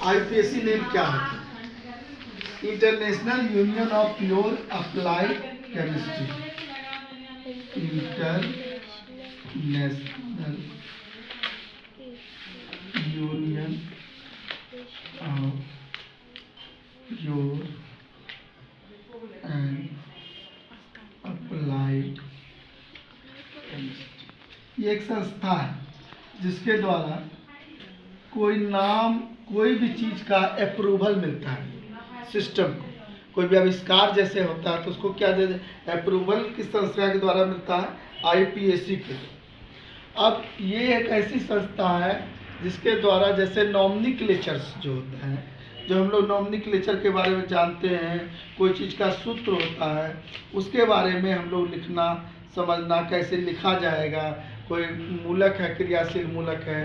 IUPAC name क्या है? International union of pure applied chemistry. International union of pure and applied chemistry. ये एक संस्था है जिसके द्वारा कोई नाम, कोई भी चीज़ का अप्रूवल मिलता है सिस्टम को। कोई भी आविष्कार जैसे होता है तो उसको क्या दे अप्रूवल किस संस्था के द्वारा मिलता है? आईपीएसी के। अब ये एक ऐसी संस्था है जिसके द्वारा जैसे नॉमिनक्लेचर्स जो होते हैं, जो हम लोग नॉमिनक्लेचर के बारे में जानते हैं, कोई चीज़ का सूत्र होता है उसके बारे में हम लोग लिखना समझना, कैसे लिखा जाएगा, कोई मूलक है, क्रियाशील मूलक है,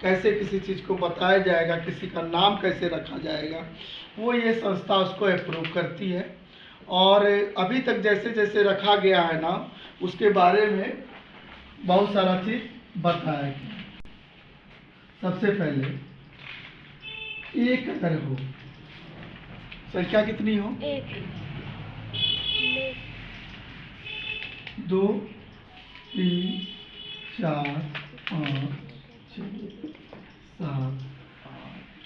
कैसे किसी चीज़ को बताया जाएगा, किसी का नाम कैसे रखा जाएगा, वो ये संस्था उसको अप्रूव करती है। और अभी तक जैसे जैसे रखा गया है नाम, उसके बारे में बहुत सारा चीज़ बताया गया। सबसे पहले एक अगर हो, संख्या कितनी हो? एक, दो, तीन, चार, पाँच, छः, सात, आठ।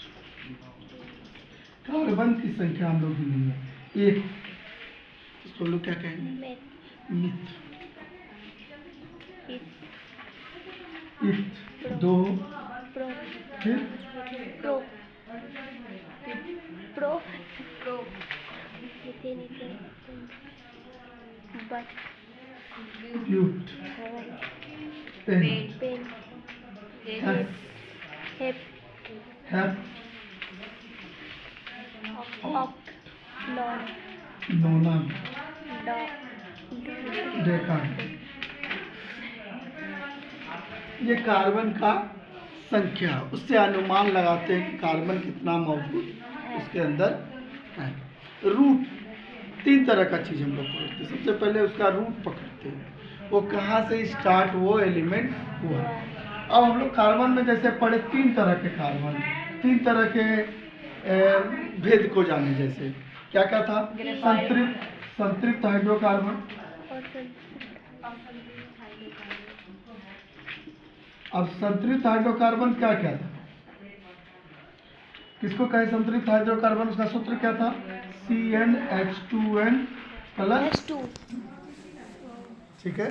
कार्बन की संख्या हम लोग गिनी है एक। इसको हम लोग क्या कहेंगे? मिथ। इथ। दो, फिर प्रो, ब्यूट, पेन, हेप, नोना, डेका। ये कार्बन का संख्या, उससे अनुमान लगाते हैं कि कार्बन कितना मौजूद उसके अंदर है। रूट, तीन तरह का चीज़ हम लोग पकड़ते हैं। सबसे पहले उसका रूट पकड़ते हैं, वो कहाँ से स्टार्ट वो एलिमेंट हुआ। अब हम लोग कार्बन में जैसे पढ़े तीन तरह के कार्बन, तीन तरह के भेद को जाने। जैसे क्या क्या था? संतृप्त हाइड्रोकार्बन। अब संतृप्त हाइड्रोकार्बन क्या क्या था? किसको कहे संतृप्त हाइड्रोकार्बन? उसका सूत्र क्या था? CnH2n+2। ठीक है।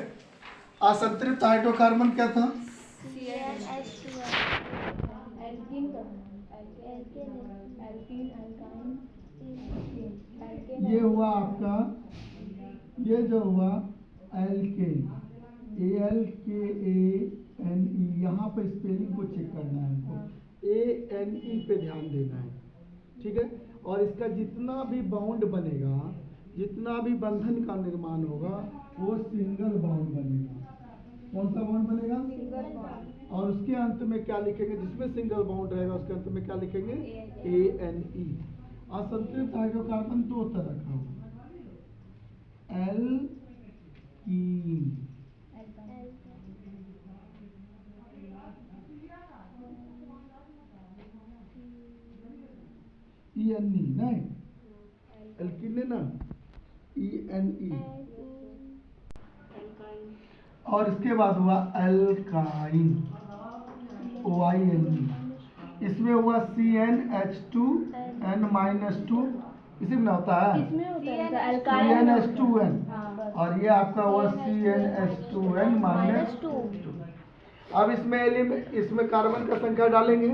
असंतृप्त हाइड्रोकार्बन क्या था? ये हुआ आपका, ये जो हुआ एल्केन, ALKANE। यहाँ पे स्पेलिंग को चेक करना है हमको, ANE पे ध्यान देना है। ठीक है। और इसका जितना भी बाउंड बनेगा, जितना भी बंधन का निर्माण होगा, वो सिंगल बाउंड बनेगा। कौन सा बाउंड बनेगा? Single bound. और उसके अंत में क्या लिखेंगे? जिसमें सिंगल बाउंड रहेगा उसके अंत में क्या लिखेंगे? ANE। असंतृप्त हाइड्रोकार्बन दो तरह का होगा, एल्कीन, ENE नहीं, एल्कीन है ना, ENE। और इसके बाद हुआ एल्काइन, OINE। इसमें हुआ CnH2n-2, इसी में होता है CnH2n। और ये आपका हुआ CnH2n-2। अब इसमें कार्बन का संख्या डालेंगे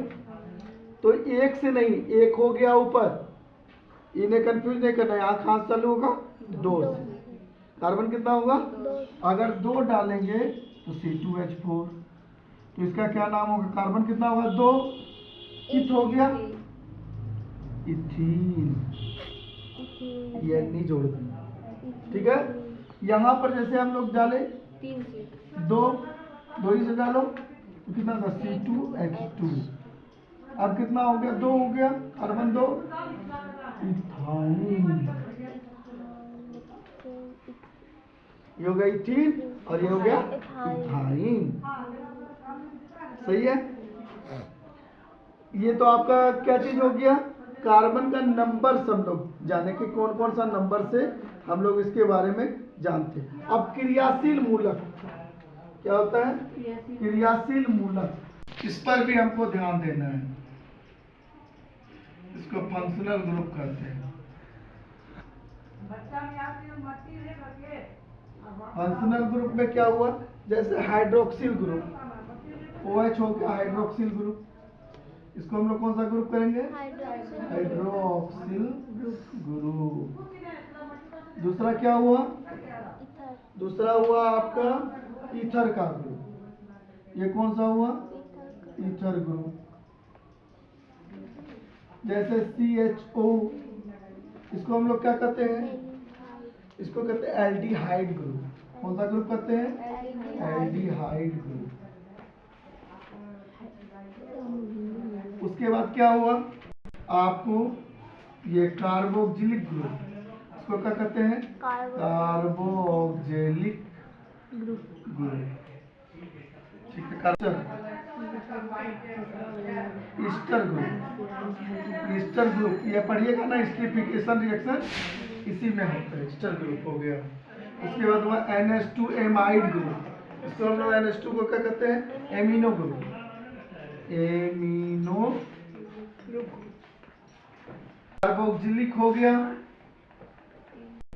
तो एक से नहीं, एक हो गया ऊपर, इन्हें कंफ्यूज नहीं करना है। यहाँ खास चालू होगा दो से। कार्बन कितना होगा? अगर दो डालेंगे तो C2H4, तो इसका क्या नाम होगा? कार्बन कितना होगा? दो। इथ हो गया इथीन, ये नहीं जोड़ देना। ठीक है। यहाँ पर जैसे हम लोग डाले दो, दो ही से डालो तो कितना था? C2H2। अब कितना हो गया? दो हो गया, कार्बन दो, इथाइन। ये हो गया इथीन और ये हो गया इथाइन। सही है। ये तो आपका क्या चीज हो गया, कार्बन का नंबर हम लोग जाने कि कौन कौन सा नंबर से हम लोग इसके बारे में जानते हैं। अब क्रियाशील मूलक क्या होता है, क्रियाशील मूलक, इस पर भी हमको ध्यान देना है। इसको फंक्शनल ग्रुप कहते हैं। फंक्शनल ग्रुप में क्या हुआ, जैसे हाइड्रोक्सिल ग्रुप, OH हो गया हाइड्रोक्सिल ग्रुप, इसको हम लोग कौन सा ग्रुप करेंगे, हाइड्रोक्सिल ग्रुप। दूसरा क्या हुआ, इथर दूसरा हुआ आपका ईथर का ग्रुप, ये कौन सा हुआ, ईथर ग्रुप। जैसे CHO, इसको हम लोग क्या कहते हैं, इसको कहते हैं एल्डिहाइड ग्रुप। कौन सा ग्रुप कहते हैं, एल्डिहाइड ग्रुप। उसके बाद क्या हुआ आपको, ये कार्बोक्जिलिक ग्रुप, इसको क्या कहते हैं, कार्बोक्जिलिक ग्रुप। ठीक है, ईस्टर ग्रुप, ईस्टर ग्रुप ये पढ़िएगा ना, स्टीरिफिकेशन रिएक्शन इसी में होता है, ईस्टर ग्रुप हो गया। उसके बाद हुआ NH2 एमाइड ग्रुप, इसको हम लोग NH2 को क्या कहते हैं, amino group, amino group. Carboxylic हो गया,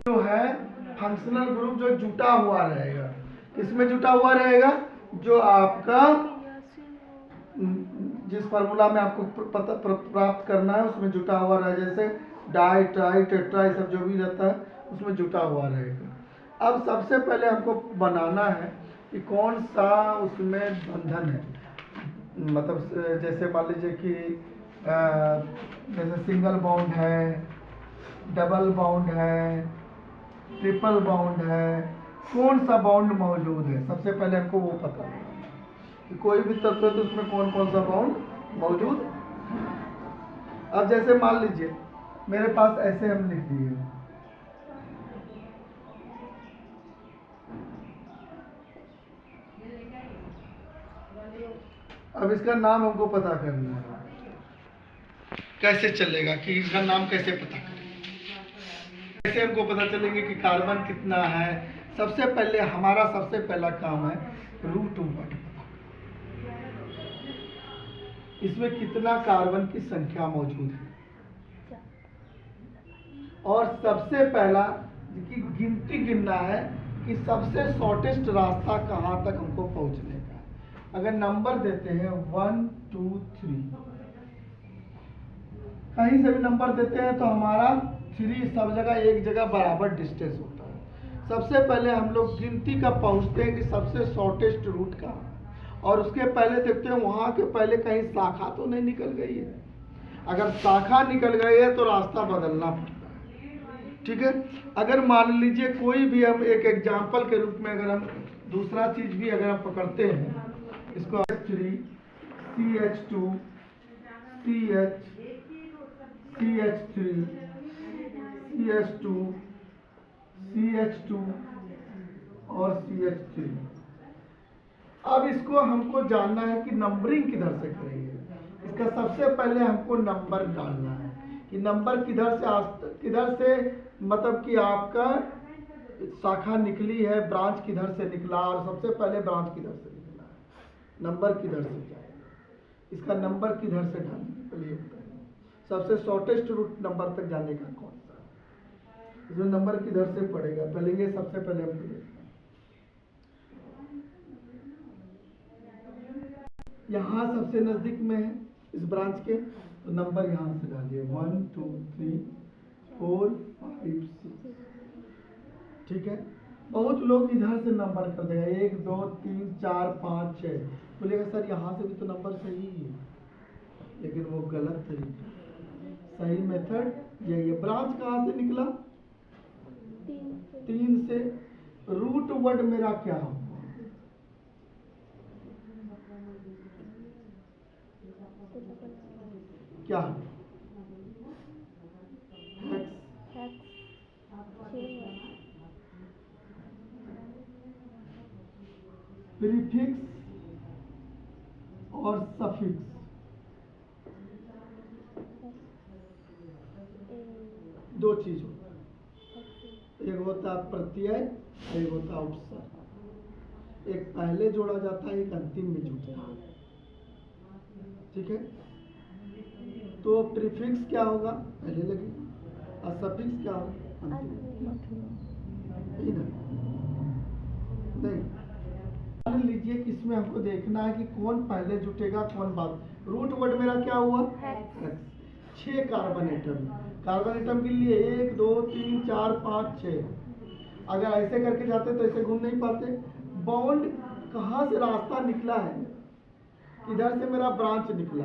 जो है फंक्शनल ग्रुप जो जुटा हुआ रहेगा, किसमें जुटा हुआ रहेगा, जो आपका जिस फार्मूला में आपको पता प्राप्त करना है उसमें जुटा हुआ रहे, जैसे डाई ट्राई टेट्रा सब जो भी रहता है उसमें जुटा हुआ रहेगा। अब सबसे पहले हमको बनाना है कि कौन सा उसमें बंधन है, मतलब जैसे मान लीजिए कि जैसे सिंगल बॉन्ड है, डबल बॉन्ड है, ट्रिपल बॉन्ड है, कौन सा बॉन्ड मौजूद है, सबसे पहले हमको वो पता है कि कोई भी तत्व है तो उसमें कौन कौन सा बॉन्ड मौजूद है। अब जैसे मान लीजिए मेरे पास ऐसे हम लिख दिए, अब इसका नाम हमको पता करना है, कैसे चलेगा कि इसका नाम कैसे पता करें, कैसे हमको पता चलेंगे कि कार्बन कितना है। सबसे पहले हमारा सबसे पहला काम है रूट वर्ड, इसमें कितना कार्बन की संख्या मौजूद है, और सबसे पहला कि गिनती गिनना है कि सबसे शॉर्टेस्ट रास्ता कहाँ तक हमको पहुँचने का है। अगर नंबर देते हैं 1 2 3, कहीं से भी नंबर देते हैं तो हमारा 3 सब जगह एक जगह बराबर डिस्टेंस होता है। सबसे पहले हम लोग गिनती का पहुँचते हैं कि सबसे शॉर्टेस्ट रूट कहाँ है, और उसके पहले देखते हैं वहाँ के पहले कहीं शाखा तो नहीं निकल गई है। अगर शाखा निकल गई है तो रास्ता बदलना पड़ता है। ठीक है, अगर मान लीजिए कोई भी हम एक एग्जाम्पल के रूप में अगर हम दूसरा चीज भी अगर हम पकड़ते हैं, इसको H3 CH2 CH CH3 CH2 CH2 और CH3। अब इसको हमको जानना है कि नंबरिंग किधर से करेंगे। इसका सबसे पहले हमको नंबर डालना है कि नंबर किधर से मतलब कि आपका शाखा निकली है, ब्रांच किधर से निकला, और सबसे पहले ब्रांच किधर से निकला है, नंबर किधर से जाएगा, इसका नंबर किधर से डालने के लिए सबसे शॉर्टेस्ट रूट नंबर तक जाने का कौन सा है, इसमें नंबर किधर से पड़ेगा, पहले ये सबसे पहले हमको देखना। यहाँ सबसे नजदीक में है इस ब्रांच के, तो नंबर यहाँ से डालिए 1 2 3 4 5 6। ठीक है, बहुत लोग इधर से नंबर कर देगा 1 2 3 4 5 6, बोलेगा सर यहाँ से भी तो नंबर सही है, लेकिन वो गलत तरीका। सही मेथड ये ब्रांच कहाँ से निकला, 3 से। रूट वर्ड मेरा क्या हो, क्या प्रीफिक्स और सफिक्स, दो चीज होता है, एक होता है प्रत्यय, एक होता है उपसर्ग। एक पहले जोड़ा जाता है, एक अंतिम में जुड़ता है। ठीक है, तो प्रीफिक्स क्या होगा, पहले लगेगा, और सफिक्स क्या होगा, अंतिम। यही ना? नहीं, मान लीजिए कि इसमें हमको देखना है कि कौन पहले जुटेगा कौन बाद। रूट वर्ड मेरा क्या हुआ, hex. 6 carbon atom, carbon atom के लिए 1 2 3 4 5 6। अगर ऐसे करके जाते तो ऐसे घूम नहीं पाते। बॉन्ड कहाँ से रास्ता निकला है, इधर से मेरा ब्रांच निकला,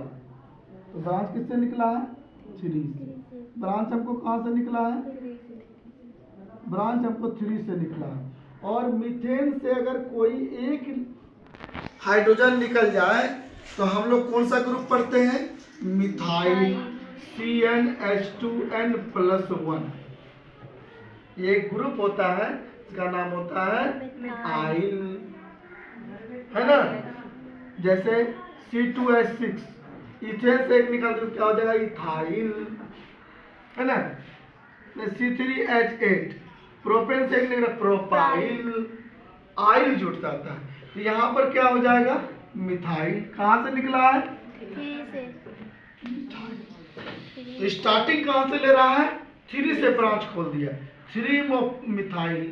तो ब्रांच किससे निकला है, 3 से। ब्रांच हमको कहाँ से निकला है, ब्रांच हमको 3 से निकला है। और मीथेन से अगर कोई एक हाइड्रोजन निकल जाए तो हम लोग कौन सा ग्रुप पढ़ते हैं, मिथाइल, CnH2n + 1। ये एक ग्रुप होता है, इसका नाम होता है मिथाइल, है ना? जैसे C2H6, इथेन से एक निकल तो क्या हो जाएगा, इथाइल, है ना? C3H8, प्रोपेन से एक निकला, प्रोपाइल, आइल जुट जाता है, तो यहाँ पर क्या हो जाएगा, मिथाइल। कहाँ से निकला है, 3 से। तो स्टार्टिंग कहाँ से ले रहा है, 3 से ब्रांच खोल दिया, 3 मिथाइल।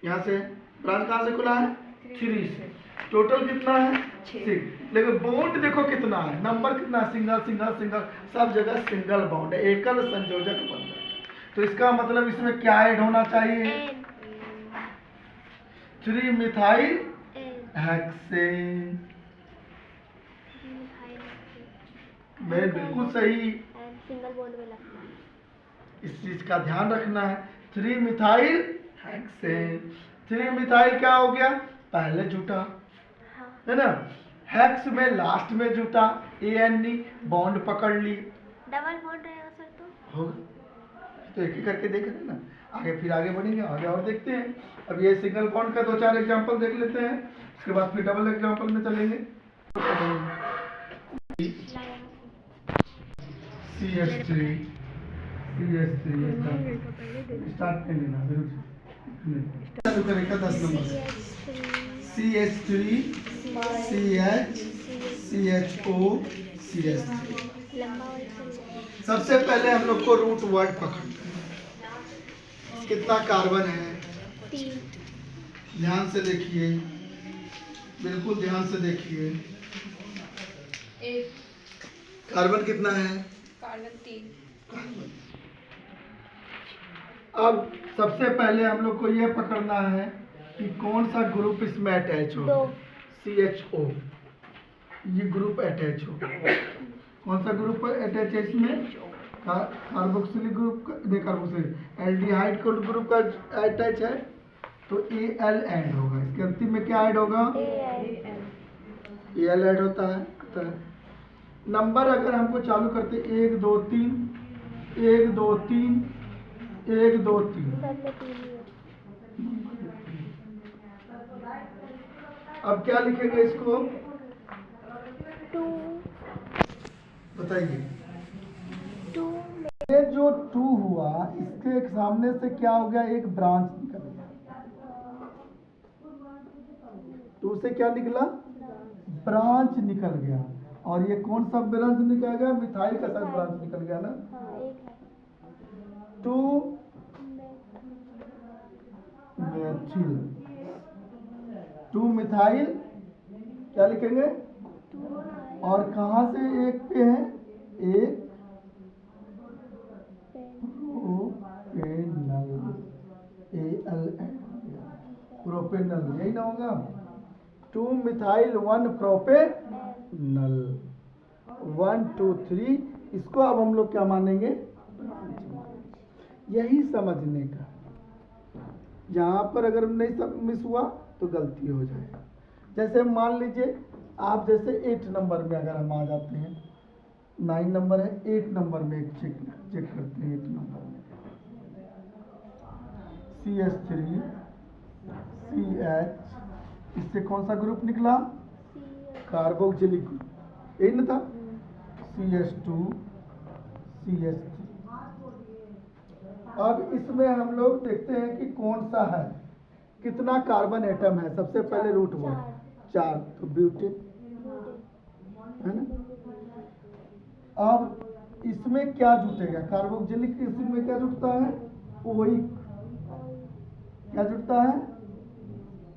यहाँ से ब्रांच कहाँ से खुला है, 3 से। टोटल कितना है, 6। लेकिन बॉन्ड देखो कितना है, नंबर कितना है, सिंगल सिंगल सिंगल, सब जगह सिंगल बॉन्ड है, एकल संयोजक बंधन। तो इसका मतलब इसमें क्या ऐड होना चाहिए, 3 मिथाइल हेक्सेन। मैं बिल्कुल सही, सिंगल बॉन्ड में लगता है। इस चीज का ध्यान रखना है। 3 मिथाइल हेक्सेन, 3 मिथाइल क्या हो गया, पहले जुटा, हाँ। है ना? हेक्स में लास्ट में जुटा, ANE बॉन्ड पकड़ ली, डबल बॉन्ड रहेगा सर तो होगा। तो एक एक करके देख रहे हैं ना, आगे फिर आगे बढ़ेंगे, आगे और देखते हैं। अब ये सिंगल बॉन्ड का 2-4 एग्जांपल देख लेते हैं, उसके बाद फिर डबल एग्जांपल में चलेंगे। CH3 स्टार्ट नहीं लेना, चालू करेगा 10 number. CH3 CH CHO CH3। लंबा वाला सबसे पहले हम लोग को रूट वर्ड पकड़ना है, कितना कार्बन है, 3। ध्यान से देखिए, बिल्कुल ध्यान से देखिए, कार्बन कितना है, कार्बन 3। कार्बन। अब सबसे पहले हम लोग को ये पकड़ना है कि कौन सा ग्रुप इसमें अटैच हो, CHO, ये ग्रुप अटैच हो। कौन सा ग्रुप अटैच है इसमें, कार्बोक्सिलिक ग्रुप का, नहीं कार्बोक्सिलिक, एल्डिहाइड का ग्रुप का अटैच है, तो Al ऐड होगा। इसके अंतिम में क्या ऐड होगा, Al ऐड होता है। तो नंबर अगर हमको चालू करते 1 2 3 1 2 3 1 2 3, अब क्या लिखेंगे इसको, 2 बताइए। 2 ये जो 2 हुआ, इसके सामने से क्या हो गया, एक ब्रांच निकल गया। 2 से क्या निकला, ब्रांच निकल गया। और ये कौन सा ब्रांच निकल गया, मिथाइल का साथ ब्रांच निकल गया ना। 2 मेथिल, 2 मिथाइल, क्या लिखेंगे, और कहाँ से एक पे है, एक प्रोपेनल, Al प्रोपेनल, यही ना होगा, 2 मिथाइल 1 प्रोपेनल, 1 2 3। इसको अब हम लोग क्या मानेंगे, यही समझने का। यहाँ पर अगर नहीं सब मिस हुआ तो गलती हो जाएगा। जैसे मान लीजिए आप जैसे 8 नंबर में अगर हम आ जाते हैं, 9 नंबर है, 8 नंबर में एक चेक करते हैं। 8 नंबर में CH3 CH, इससे कौन सा ग्रुप निकला, कार्बोक्सिलिक ग्रुप, यही ना था। CH2 CH3, अब इसमें हम लोग देखते हैं कि कौन सा है, कितना कार्बन एटम है। सबसे पहले रूट वर्ड 4, तो ब्यूटेन है ना। अब इसमें क्या जुटेगा, कार्बोक्सिलिक एसिड में क्या जुटता है, ओइक। क्या जुटता है,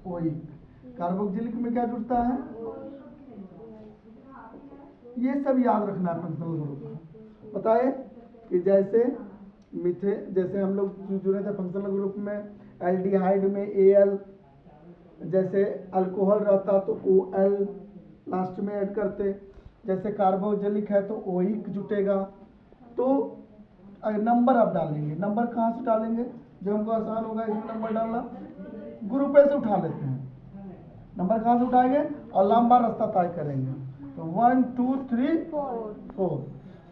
ओइक। कार्बोक्सिलिक में क्या जुटता है, ये सब याद रखना है फंक्शनल ग्रुप का। पता है कि जैसे जैसे हम लोग जुड़े थे फंक्शनल ग्रुप में, एल्डिहाइड में Al, जैसे अल्कोहल रहता तो OL लास्ट में ऐड करते, जैसे कार्बोक्सिलिक है तो ओइक जुटेगा। तो नंबर आप डालेंगे, नंबर कहाँ से डालेंगे, जो हमको आसान होगा इसमें नंबर डालना, ग्रुप से उठा लेते हैं। नंबर कहाँ से उठाएंगे और लंबा रास्ता तय करेंगे, तो 1 2 3 4।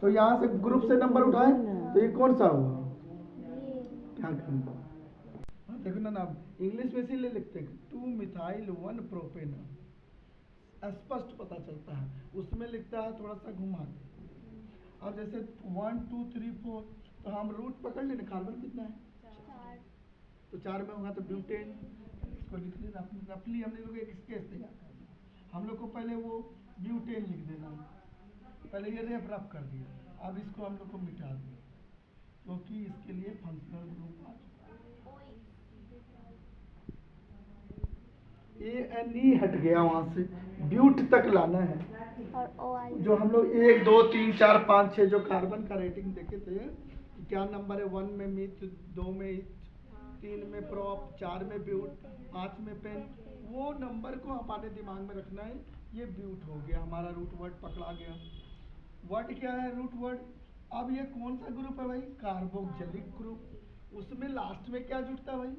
तो यहाँ से ग्रुप से नंबर उठाए तो ये कौन सा हुआ, क्या करेंगे, देखो ना नाम इंग्लिश में इसीलिए लिखते हैं 2 मिथाइल 1 प्रोपेन, स्पष्ट पता चलता है। उसमें लिखता है थोड़ा सा घुमा के। अब जैसे 1 2 3 4, तो हम रूट पकड़ लेना, कार्बन कितना है, 4, तो 4 में होगा तो ब्यूटेन। इसको लिख लेना, रफली हमने लोग एक स्केच तैयार करना। हम लोग को पहले वो ब्यूटेन लिख देना, पहले ये रफ कर दिया। अब इसको हम लोग को मिटा दिया, क्योंकि इसके लिए फंक्शनल ग्रुप आ चुका है। ANE हट गया, वहां से ब्यूट तक लाना है। और OI जो हम लोग 1 2 3 4 5 6 जो कार्बन का रेटिंग देखे थे कि क्या नंबर है, 1 में मिथ, 2 में इथ, 3 में प्रॉप, 4 में ब्यूट, 5 में पेन, वो नंबर को हमारे दिमाग में रखना है। ये ब्यूट हो गया, हमारा रूट वर्ड पकड़ा गया। वर्ड क्या है, रूट वर्ड। अब ये कौन सा ग्रुप है भाई, कार्बोक्सिलिक ग्रुप। उसमें लास्ट में क्या जुटता है भाई,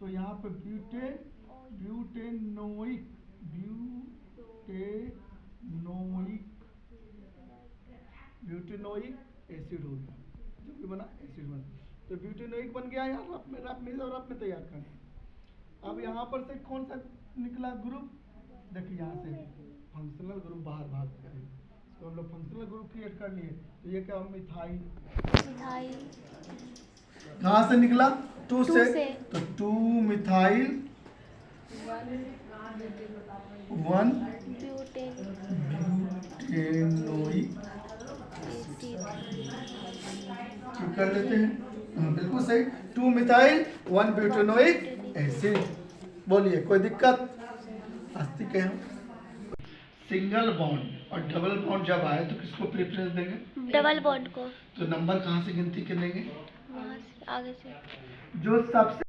तो यहाँ पे ब्यूटेनोइक एसिड हो गया, जो भी बना एसिड बना। तो ब्यूटेनोइक बन गया यार, रफ में तैयार करना। अब यहाँ पर से कौन सा निकला ग्रुप, देखिए यहाँ से फंक्शनल ग्रुप बाहर भाग गया, तो हम लोग फंक्शनल ग्रुप क्रिएट कर लिए। तो ये क्या, मिथाइल। कहाँ से निकला, 2 से, तो 2 मिथाइल 1 ब्यूटेनोइक कर लेते हैं। हाँ बिल्कुल सही, 2 मिथाइल 1 ब्यूटेनोइक एसिड। बोलिए कोई दिक्कत, आस्ती के हम। सिंगल बॉन्ड और डबल बॉन्ड जब आए तो किसको प्रेफरेंस देंगे, डबल बॉन्ड को। तो नंबर कहाँ से गिनती करेंगे, वहाँ से आगे से जो सबसे